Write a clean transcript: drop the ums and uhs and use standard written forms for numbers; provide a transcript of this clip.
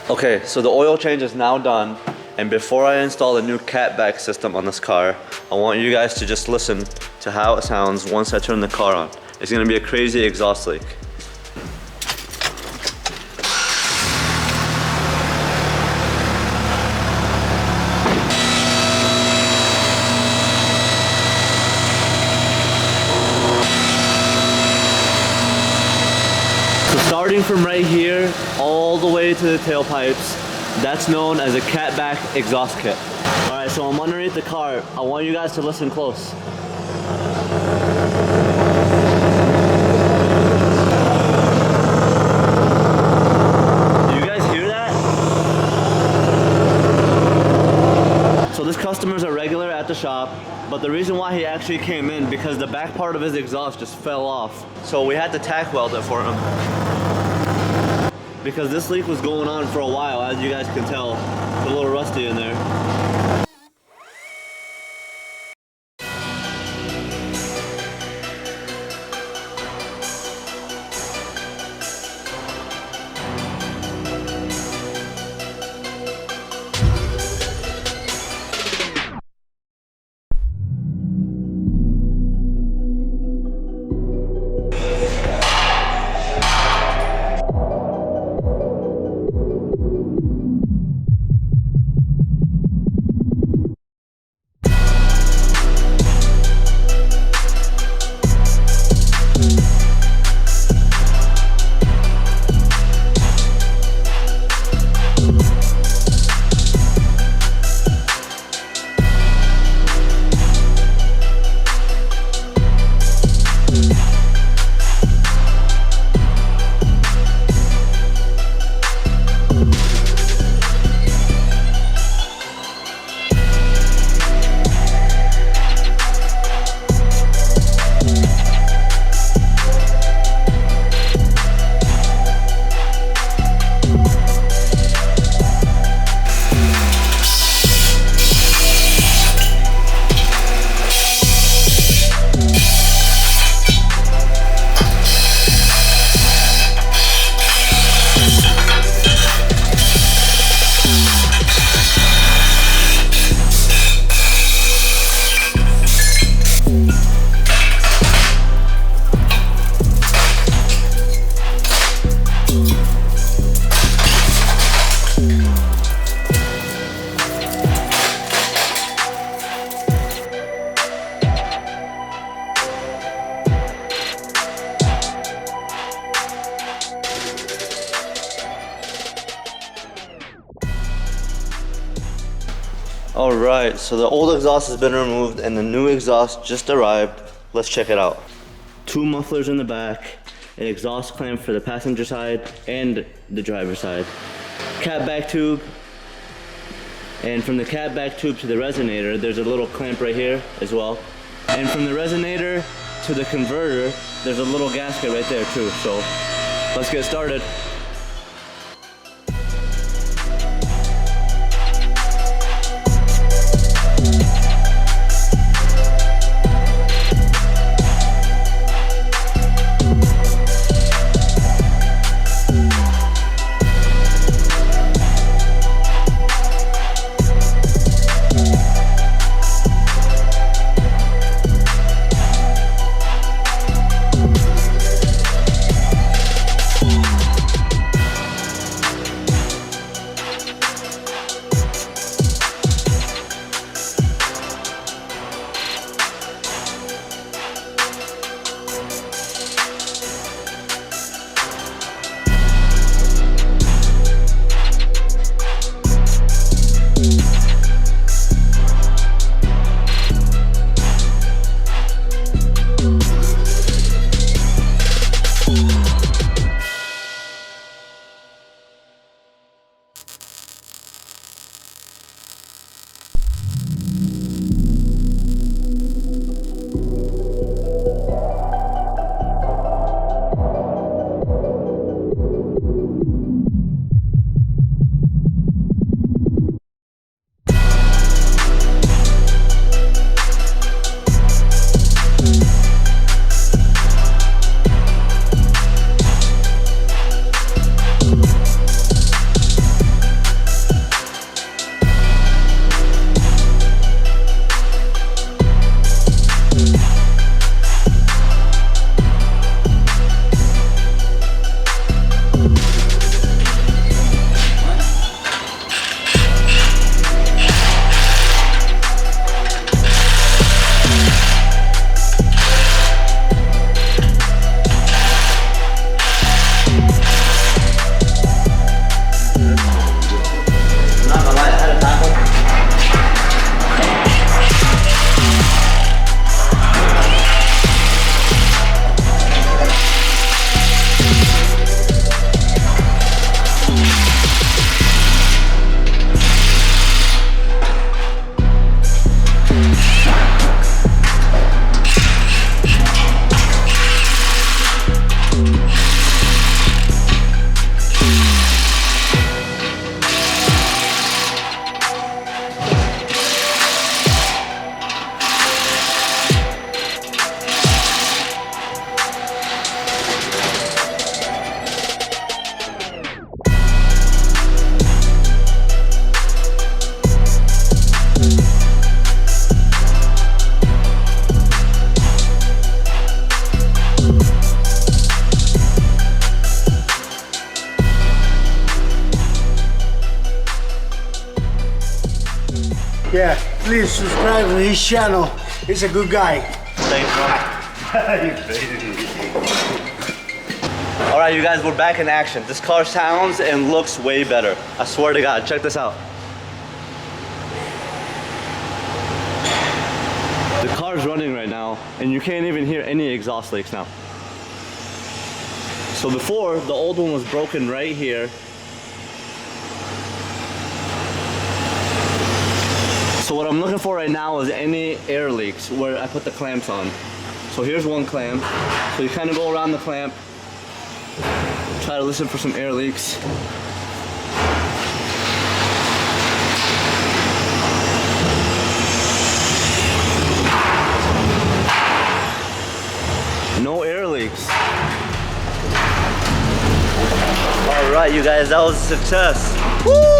Okay, so the oil change is now done, and before I install the new catback system on this car, I want you guys to just listen to how it sounds once I turn the car on. It's gonna be a crazy exhaust leak. So starting from right here, all the way to the tailpipes, that's known as a catback exhaust kit. All right, so I'm underneath the car. I want you guys to listen close. Do you guys hear that? So this customer's a regular at the shop, but the reason why he actually came in because the back part of his exhaust just fell off. So we had to tack weld it for him. Because this leak was going on for a while, as you guys can tell. It's a little rusty in there. All right, so the old exhaust has been removed and the new exhaust just arrived. Let's check it out. Two mufflers in the back, an exhaust clamp for the passenger side and the driver's side. Catback tube, and from the catback tube to the resonator, there's a little clamp right here as well. And from the resonator to the converter, there's a little gasket right there too. So let's get started. please subscribe to his channel. He's a good guy. Thanks, All right, you guys, we're back in action. This car sounds and looks way better. I swear to God, check this out. The car's running right now, and you can't even hear any exhaust leaks now. So before, the old one was broken right here. So what I'm looking for right now is any air leaks where I put the clamps on. So here's one clamp. So you kind of go around the clamp, try to listen for some air leaks. No air leaks. All right, you guys, that was a success. Woo!